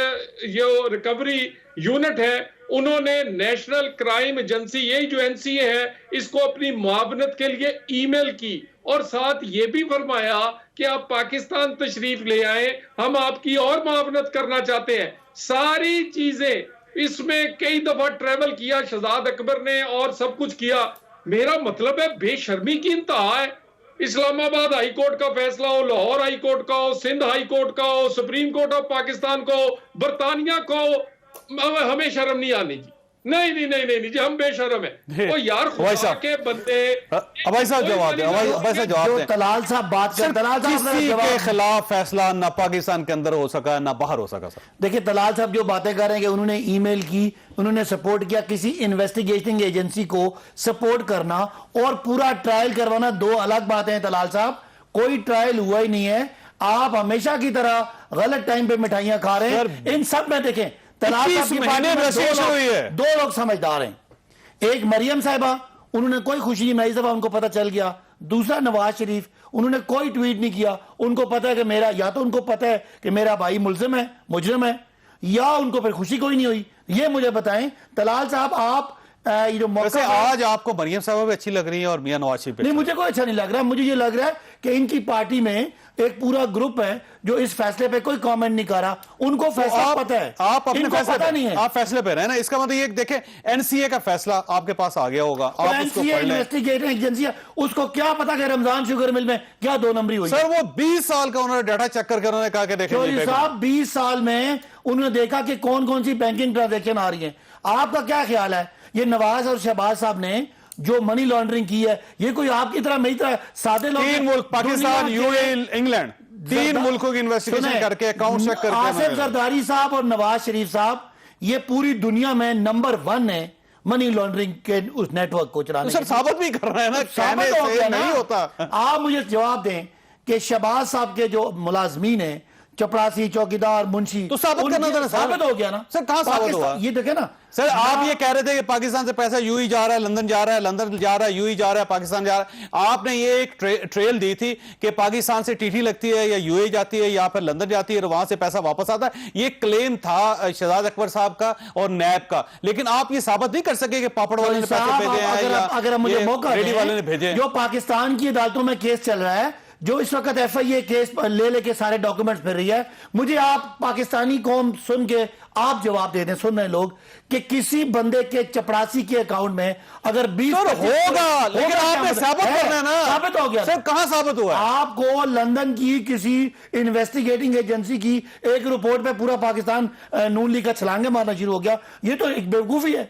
जो रिकवरी यूनिट है, उन्होंने नेशनल क्राइम एजेंसी, यही जो एनसीए है, इसको अपनी मुआवनत के लिए ईमेल की और साथ ये भी फरमाया कि आप पाकिस्तान तशरीफ ले आए, हम आपकी और मुआवनत करना चाहते हैं। सारी चीजें इसमें कई दफा ट्रेवल किया शहजाद अकबर ने और सब कुछ किया। मेरा मतलब है बेशर्मी की इंतहा है। इस्लामाबाद हाई कोर्ट का फैसला हो, लाहौर हाई कोर्ट का हो, सिंध हाई कोर्ट का हो, सुप्रीम कोर्ट ऑफ पाकिस्तान को हो, बरतानिया को हो, हमें शर्म नहीं आनी जी। नहीं नहीं नहीं नहीं जी, हम बेशर्म है। ओ यार खुदा के बंदे। भाई साहब जवाब दें, भाई साहब जवाब दें। तलाल साहब बात कर, तलाल साहब किसी के खिलाफ फैसला ना पाकिस्तान के अंदर हो सका ना बाहर हो सका। सर देखिए तलाल साहब जो बातें कर रहे हैं कि उन्होंने ईमेल की, उन्होंने सपोर्ट किया, किसी इन्वेस्टिगेटिंग एजेंसी को सपोर्ट करना और पूरा ट्रायल करवाना दो अलग बातें हैं। तलाल साहब कोई ट्रायल हुआ ही नहीं है, आप हमेशा की तरह गलत टाइम पे मिठाइयां खा रहे हैं। इन सब में देखें तलाल साहब की पार्टी में दो लोग समझदार हैं। एक मरियम साहिबा, उन्होंने कोई खुशी नहीं मनाई, उनको पता चल गया। दूसरा नवाज शरीफ, उन्होंने कोई ट्वीट नहीं किया, उनको पता है कि मेरा, या तो उनको पता है कि मेरा भाई मुलजिम है, मुजरिम है, या उनको फिर खुशी कोई नहीं हुई। ये मुझे बताएं तलाल साहब, आप ये जो मौका आज आपको मरियम साहब भी अच्छी लग रही है और मियां नवाज शरीफ नहीं, मुझे कोई अच्छा नहीं लग रहा। मुझे ये लग रहा है कि इनकी पार्टी में एक पूरा ग्रुप है जो इस फैसले पे कोई कमेंट नहीं कर रहा। उनको फैसला पता है, आप अपने फैसले पता नहीं है, आप फैसले पे रहे ना। इसका मतलब ये देखें एनसीए का फैसला आपके पास आ गया होगा, आप उसको पढ़ लें। इन्वेस्टिगेटिंग एजेंसी उसको क्या पता कि रमजान शुगर मिल में क्या 2 नंबरी हुई। सर वो 20 साल का उन्होंने डाटा चेक करके उन्होंने कहा कि देखें साहब 20 साल में उन्होंने देखा कि कौन कौन सी बैंकिंग ट्रांजेक्शन आ रही है। आपका क्या ख्याल है, ये नवाज और शहबाज साहब ने जो मनी लॉन्ड्रिंग की है, ये कोई आपकी तरह मेरी तरह सादे लोग? 3 मुल्क पाकिस्तान, यूएई, इंग्लैंड, 3 मुल्कों की इन्वेस्टिगेशन करके अकाउंट चेक करके आसिफ जरदारी साहब और नवाज शरीफ साहब ये पूरी दुनिया में नंबर 1 है मनी लॉन्ड्रिंग के उस नेटवर्क को चलाने। सर साबित भी कर रहे हैं ना, साबित हो गया नहीं होता। आप मुझे जवाब दें कि शहबाज साहब के जो मुलाजमीन है, चपरासी, चौकीदार, मुंशी, तो साबित करना था ना, साबित हो गया ना सर। कहां साबित हुआ? ये देखे ना सर, आप ये कह रहे थे कि पाकिस्तान से पैसा यूएई जा रहा है, लंदन जा रहा है, लंदन जा रहा है, यूएई जा रहा है, पाकिस्तान जा रहा है। आपने ये एक ट्रेल दी थी कि पाकिस्तान से टीटी लगती है या यूएई जाती है या फिर लंदन जाती है और वहां से पैसा वापस आता है। ये क्लेम था शहजाद अकबर साहब का और नैब का, लेकिन आप ये साबित नहीं कर सके कि पापड़ वाले ने पैसे भेजे हैं। अगर मुझे मौका रेडी वाले ने भेजे। जो पाकिस्तान की अदालतों में केस चल रहा है, जो इस वक्त एफआईए केस ले लेके सारे डॉक्यूमेंट्स फिर रही है, मुझे आप पाकिस्तानी कौम सुन के आप जवाब दे दें, सुन रहे लोग, कि किसी बंदे के चपरासी के अकाउंट में अगर 20 होगा, लेकिन आपने साबित करना है ना। साबित हो गया सर, कहां साबित हुआ? आपको लंदन की किसी इन्वेस्टिगेटिंग एजेंसी की एक रिपोर्ट पे पूरा पाकिस्तान नून लीग का छलांगे मारना शुरू हो गया। ये तो एक बेवकूफी है।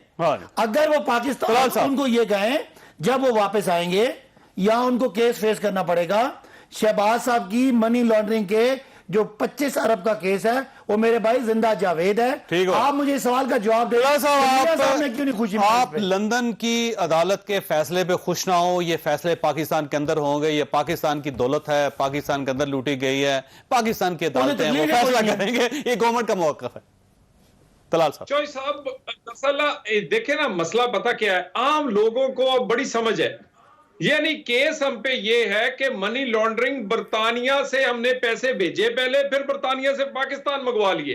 अगर वो पाकिस्तान उनको ये कहें जब वो वापस आएंगे या उनको केस फेस करना पड़ेगा, शहबाज साहब की मनी लॉन्ड्रिंग के जो 25 अरब का केस है, वो मेरे भाई जिंदा जावेद है। ठीक है, आप मुझे सवाल का जवाब दे। क्यों नहीं खुशी? आप लंदन की अदालत के फैसले पे खुश ना हो। ये फैसले पाकिस्तान के अंदर होंगे, ये पाकिस्तान की दौलत है, पाकिस्तान के अंदर लूटी गई है, पाकिस्तान की अदालतें हैं, वो फैसला करेंगे। ये गवर्नमेंट का मौक़िफ़ है। तलाल साहब, चौधरी साहब, मसला देखे ना, मसला पता क्या है, आम लोगों को बड़ी समझ है। यानी केस हम पे ये है कि मनी लॉन्ड्रिंग, बर्तानिया से हमने पैसे भेजे पहले, फिर बर्तानिया से पाकिस्तान मंगवा लिए,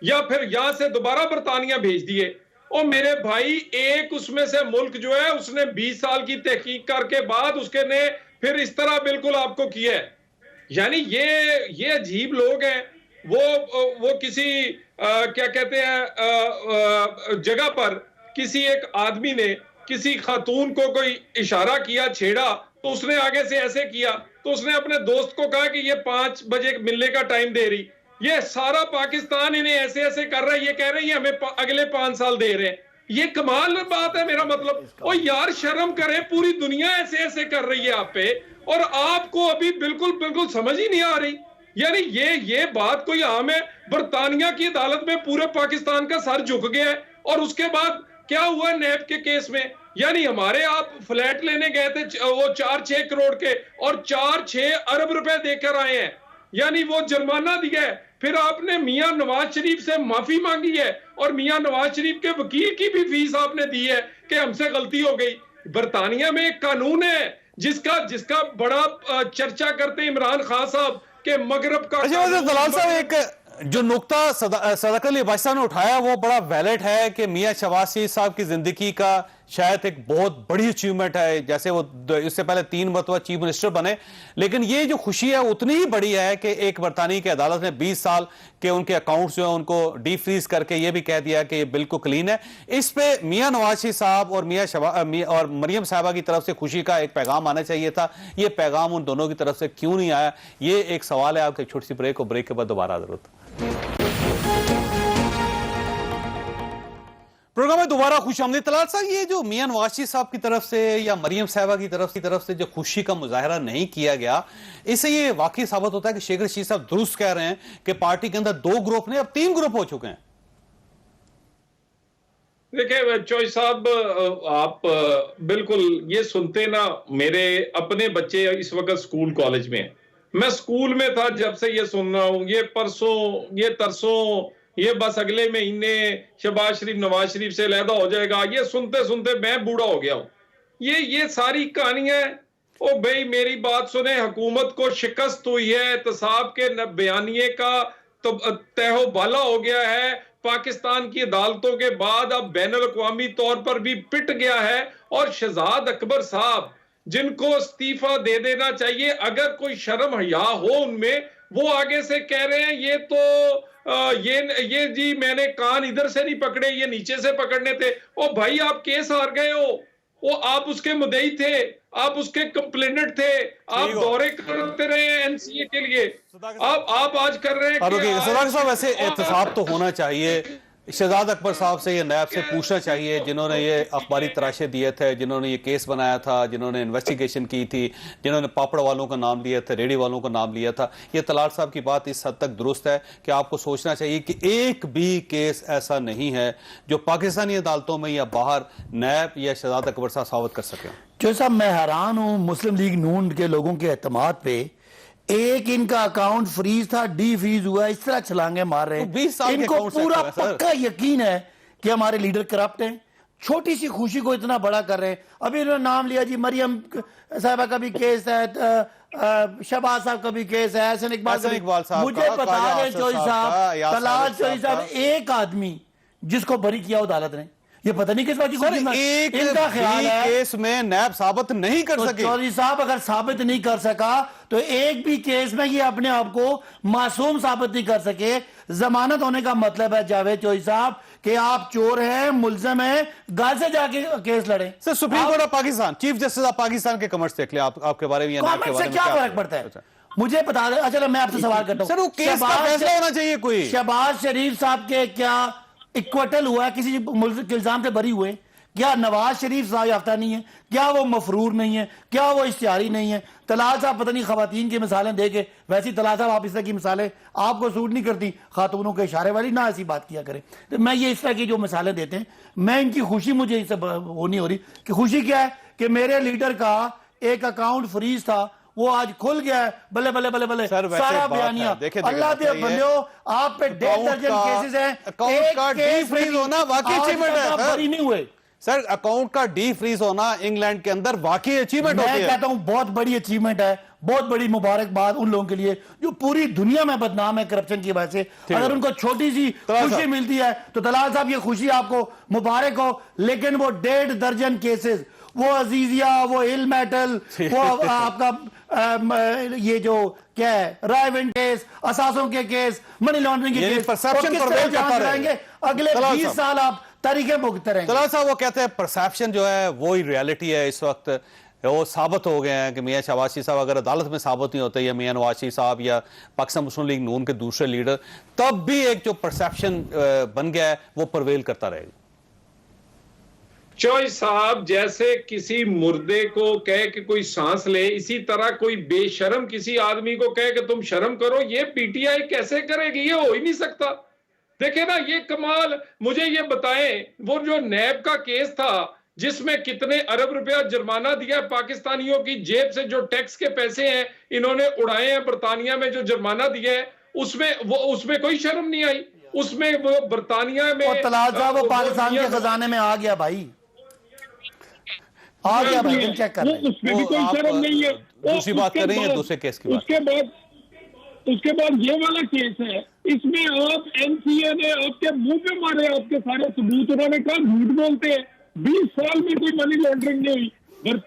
या फिर यहां से दोबारा बर्तानिया भेज दिए। और मेरे भाई, एक उसमें से मुल्क जो है उसने 20 साल की तहकीक करके बाद उसके ने फिर इस तरह बिल्कुल आपको किया है। यानी ये अजीब लोग हैं। वो किसी क्या कहते हैं जगह पर किसी एक आदमी ने किसी खातून को कोई इशारा किया, छेड़ा, तो उसने आगे से ऐसे किया, तो उसने अपने दोस्त को कहा कि ये 5 बजे मिलने का टाइम दे रही। ये सारा पाकिस्तान इन्हें ऐसे ऐसे कर रहा है, ये कह रहे हैं हमें अगले 5 साल दे रहे हैं। ये कमाल बात है। मेरा मतलब, ओ यार शर्म करें, पूरी दुनिया ऐसे ऐसे कर रही है आप पे और आपको अभी बिल्कुल समझ ही नहीं आ रही। यानी ये बात कोई आम है? बरतानिया की अदालत में पूरे पाकिस्तान का सर झुक गया है। और उसके बाद क्या हुआ नैब के केस में? यानी हमारे आप फ्लैट लेने गए थे वो 4-6 करोड़ के और 4-6 अरब रुपए देकर आए हैं, यानी वो जुर्माना दिया है। फिर आपने मियां नवाज शरीफ से माफी मांगी है और मियां नवाज शरीफ के वकील की भी फीस आपने दी है कि हमसे गलती हो गई। बरतानिया में एक कानून है जिसका बड़ा चर्चा करते हैं इमरान खान साहब कि मगरब का अच्छा दलाल साहब, एक जो नुक्ता सदाकत अली बादशाह ने उठाया वो बड़ा वैलिड है कि मियां शहबाज शरीफ साहब की जिंदगी का शायद एक बहुत बड़ी अचीवमेंट है, जैसे वो इससे पहले 3 मरतबा चीफ मिनिस्टर बने, लेकिन ये जो खुशी है उतनी ही बड़ी है कि एक बरतानी की अदालत ने 20 साल के उनके अकाउंट्स जो है उनको डी फ्रीज करके ये भी कह दिया कि ये बिल्कुल क्लीन है। इस पे मियां नवाज शरीफ साहब और मरियम साहबा की तरफ से खुशी का एक पैगाम आना चाहिए था, ये पैगाम उन दोनों की तरफ से क्यों नहीं आया? ये एक सवाल है। आपकी छोटी सी ब्रेक को, ब्रेक के बाद दोबारा जरूरत। प्रोग्राम में दोबारा खुश आमदीद। तलाल साहब, ये जो मियां नवाज शरीफ साहब की तरफ से या मरियम साहबा की तरफ से जो खुशी का मुजाहरा नहीं किया गया, इससे ये वाकई साबित होता है कि शेख रशीद साहब दुरुस्त कह रहे हैं कि पार्टी के अंदर 2 ग्रुप नहीं अब 3 ग्रुप हो चुके हैं। देखिए चौधरी साहब, आप बिल्कुल ये सुनते ना, मेरे अपने बच्चे इस वक्त स्कूल कॉलेज में हैं, मैं स्कूल में था जब से ये सुन रहा हूं, ये परसों, ये तरसों, ये बस अगले महीने शहबाज शरीफ नवाज शरीफ से अलहदा हो जाएगा, ये सुनते सुनते मैं बूढ़ा हो गया हूं। ये सारी कहानियां। ओ भाई मेरी बात सुने, हुकूमत को शिकस्त हुई है, एहतसाब के बयानिए का तो तहो बाला हो गया है, पाकिस्तान की अदालतों के बाद अब बैनुल-अक़वामी तौर पर भी पिट गया है, और शहजाद अकबर साहब जिनको इस्तीफा दे देना चाहिए, अगर कोई शर्म हया हो उनमें, वो आगे से कह रहे हैं ये तो ये जी मैंने कान इधर से नहीं पकड़े, ये नीचे से पकड़ने थे। ओ भाई आप केस हार गए हो, वो आप उसके मुद्दई थे, आप उसके कंप्लेनेंट थे, आप दौरे करते रहे हैं एनसीए के लिए, आप आज कर रहे हैं। सदाकत साहब, वैसे एहतसाब तो होना चाहिए, शहजाद अकबर साहब से, ये नायब से पूछना चाहिए जिन्होंने ये अखबारी तराशे दिए थे, जिन्होंने ये केस बनाया था, जिन्होंने इन्वेस्टिगेशन की थी, जिन्होंने पापड़ वालों का नाम लिया था, रेडी वालों का नाम लिया था। ये तलाल साहब की बात इस हद तक दुरुस्त है कि आपको सोचना चाहिए कि एक भी केस ऐसा नहीं है जो पाकिस्तानी अदालतों में या बाहर नायब या शहजाद अकबर साहब साबित कर सके। जो साहब, मैं हैरान हूं मुस्लिम लीग नून के लोगों के एतमाद पे। एक इनका अकाउंट फ्रीज था, डी फ्रीज हुआ, इस तरह छलांगे मार रहे हैं। इनको पूरा पक्का यकीन है कि हमारे लीडर करप्ट हैं, छोटी सी खुशी को इतना बड़ा कर रहे हैं। अभी इन्होंने नाम लिया जी, मरियम साहबा का भी केस है, शहबाज साहब का भी केस है, हसन इकबाल साहब। मुझे बता दें चौधरी साहब, तलाल चौधरी साहब, एक आदमी जिसको बरी किया अदालत ने, ये पता नहीं किस बात की इनका ख्याल है केस में नैब साबित नहीं कर सके। चौधरी साहब अगर साबित नहीं कर सका तो एक भी केस में ये अपने आप को मासूम साबित नहीं कर सके। जमानत होने का मतलब है जावेद चौधरी साहब कि आप चोर हैं, मुलजम हैं, घर से जाके केस लड़े। Sir, supreme court of Pakistan, chief justice of Pakistan के कमेंट्स देख ले आपके बारे में, क्या फर्क पड़ता है मुझे बता दें। अच्छा मैं आपसे सवाल करता हूं, सर वो केस का फैसला होना चाहिए कोई। शहबाज शरीफ साहब के क्या इक्वटल हुआ, किसी इल्जाम से बरी हुए? क्या नवाज शरीफ साहब याफ्ता नहीं है? क्या वो मफरूर नहीं है? क्या वो इश्तिहारी नहीं है? तलाल साहब पता नहीं खवातीन की मिसालें दे के, वैसी तलाल साहब आप इस तरह की मिसालें आपको सूट नहीं करती, खातूनों के इशारे वाली, ना ऐसी बात किया करें। तो मैं ये इस तरह की जो मिसालें देते हैं, मैं इनकी खुशी, मुझे इससे वो नहीं हो रही कि खुशी क्या है कि मेरे लीडर का एक अकाउंट फ्रीज था, वो आज खुल गया है, बल्ले बल्ले बल्ले बल्ले, सारा बयानिया। अल्लाह के बंदो, आप पे 1.5 दर्जन केसेस हैं, अकाउंट का डी फ्रीज होना वाकई अचीवमेंट है। बरी नहीं हुए सर, अकाउंट का डी फ्रीज होना इंग्लैंड के अंदर वाकई अचीवमेंट होती है। मैं कहता हूं बहुत बड़ी अचीवमेंट है, बहुत बड़ी मुबारकबाद उन लोगों के लिए जो पूरी दुनिया में बदनाम है करप्शन की वजह से। अगर उनको छोटी सी खुशी मिलती है तो दलाल साहब ये खुशी आपको मुबारक हो, लेकिन वो 1.5 दर्जन केसेस, वो अजीजिया, वो हिल मेटल, वो आपका ये जो क्या है रायविंड केस, असासों के केस, मनी लॉन्ड्रिंग के केस, परसेप्शन रहेंगे अगले 20 साल आप तरीके भुगतते रहेंगे। तलाल साहब वो कहते हैं परसेप्शन जो है वो ही रियलिटी है। इस वक्त वो साबित हो गए हैं कि मियां शहबाज शरीफ साहब अगर अदालत में साबित नहीं होते, या मियां नवाज शरीफ साहब या पाकिस्तान मुस्लिम लीग नून के दूसरे लीडर, तब भी एक जो परसेप्शन बन गया है वो परवेल करता रहेगा। चौधरी साहब जैसे किसी मुर्दे को कहे कि कोई सांस ले, इसी तरह कोई बेशर्म किसी आदमी को कहे कि तुम शर्म करो, ये पीटीआई कैसे करेगी? ये हो ही नहीं सकता। देखे ना ये कमाल। मुझे ये बताएं, वो जो नैब का केस था जिसमें कितने अरब रुपया जुर्माना दिया पाकिस्तानियों की जेब से, जो टैक्स के पैसे हैं इन्होंने उड़ाए हैं, बरतानिया में जो जुर्माना दिया है उसमें कोई शर्म नहीं आई। उसमें वो बरतानिया में तलाल साहब वो पाकिस्तान के खजाने में आ गया भाई, आ गया भाई, चेक कर रहे हैं। उसमें भी कोई शर्म नहीं है। दूसरी बात कर रही है, दूसरे केस की बात। उसके बाद उसके बाद ये वाला केस है, इसमें आप एनसीए ने आपके मुंह पे मारे आपके सारे सबूत, उन्होंने कहा झूठ बोलते हैं, 20 साल में कोई मनी लॉन्ड्रिंग नहीं हुई।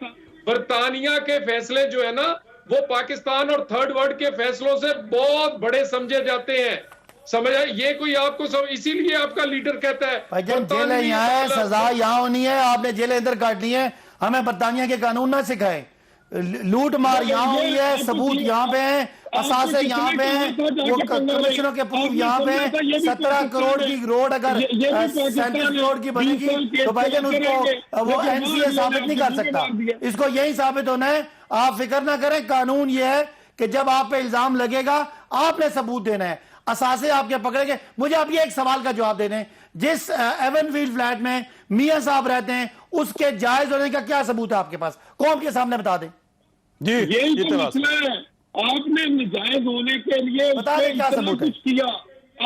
बरतानिया के फैसले जो है ना वो पाकिस्तान और थर्ड वर्ल्ड के फैसलों से बहुत बड़े समझे जाते हैं, समझ आए? ये कोई आपको इसीलिए आपका लीडर कहता है भाईजान जेल यहाँ है, सजा यहाँ होनी है, आपने जेल इधर काटनी है, हमें बरतानिया के कानून ना सिखाए। लूट मार यहाँ हुई है, सबूत यहाँ पे हैं, असासे यहाँ पे हैं, वो कमिश्नरों के प्रूफ यहाँ पे हैं। 17 करोड़ की रोड अगर 37 करोड़ की बनेगी तो भाईजान उसको वो एनसीए साबित नहीं कर सकता, इसको यही साबित होना है। आप फिक्र ना करें, कानून ये है कि जब आप पे इल्जाम लगेगा आपने सबूत देना है, असासे आपके पकड़ेंगे। मुझे आप ये एक सवाल का जवाब दे दें, जिस एवनफील्ड फ्लैट में मियां साहब रहते हैं उसके जायज होने का क्या सबूत है आपके पास? कौम के सामने बता दें। जी यही तो मसला है, आपने नजायज होने के लिए बता दें क्या सबूत है? कुछ किया,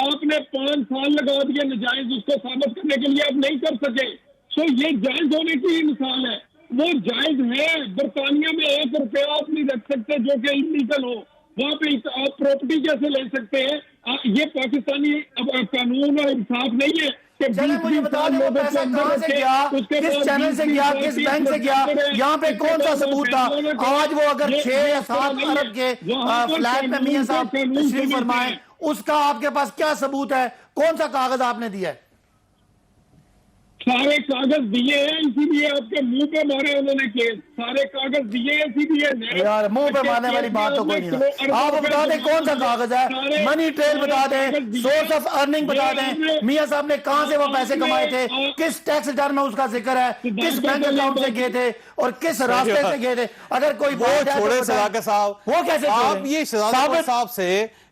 आपने 5 साल लगा दिए नजायज उसको साबित करने के लिए, आप नहीं कर सके। सो ये जायज होने की ही मिसाल है, वो जायज है। बरतानिया में 1 रुपया आप नहीं रख सकते जो कि इलीगल हो, वहां पे आप प्रॉपर्टी कैसे ले सकते हैं? ये पाकिस्तानी कानून और इंसाफ नहीं है। मुझे बता दें वो पैसा कहां से गया, किस चैनल से गया, किस बैंक से गया, यहाँ पे कौन सा सबूत था? आज वो अगर 6 या 7 अरब के फ्लैट में मियां साहब तशरीफ फरमाए, उसका आपके पास क्या सबूत है? कौन सा कागज आपने दिया है? सारे कागज दिए हैं, इसीलिए आपके मुंह पे मारे उन्होंने केस, सारे कागज दिए हैं इसीलिए। यार मुंह पे मारने वाली बात तो कोई नहीं। आप बता दें कौन सा कागज है, मनी ट्रेल बता दें, सोर्स ऑफ अर्निंग बता दें, मियां साहब ने कहां से वो पैसे कमाए थे, किस टैक्स रिटर्न में उसका जिक्र है, किस बैंक अकाउंट से गए थे और किस रास्ते से गए थे। अगर कोई वो छोड़े सदाकत साहब, वो कैसे आप ये सदाकत साहब से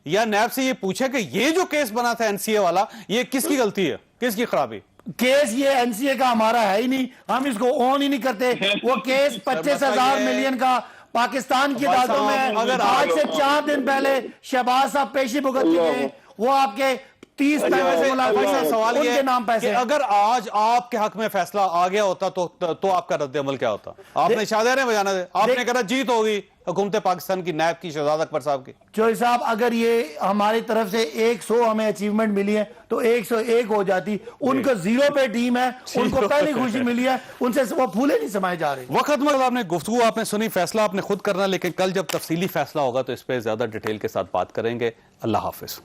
या नैब से ये पूछे कि ये जो केस बना था एनसीए वाला, ये किसकी गलती है, किसकी खराबी? केस ये एनसीए का हमारा है ही नहीं, हम इसको ऑन ही नहीं करते। वो केस 25,000 मिलियन का पाकिस्तान की अदालतों में है। अगर आज से 4 दिन पहले शहबाज साहब पेशी भुगत चुके हैं, वो आपके 30 सवाल ये उनके नाम पैसे। अगर आज आपके हक में फैसला आ गया होता तो आपका रद्द अमल क्या होता? आपने शाहजहां बजाना थे, आपने कहा जीत होगी हुकूमत पाकिस्तान की, नैब की, शहजाद अकबर साहब की। चौधरी साहब अगर ये हमारी तरफ से 100 हमें अचीवमेंट मिली है तो 101 हो जाती। उनको 0 पे टीम है, उनको पहली खुशी मिली है, उनसे वो फूले नहीं समाये जा रहे। वक्त मतलब आपने गुफ्तगू आपने सुनी, फैसला आपने खुद करना, लेकिन कल जब तफसीली फैसला होगा तो इस पर ज्यादा डिटेल के साथ बात करेंगे। अल्लाह हाफिज।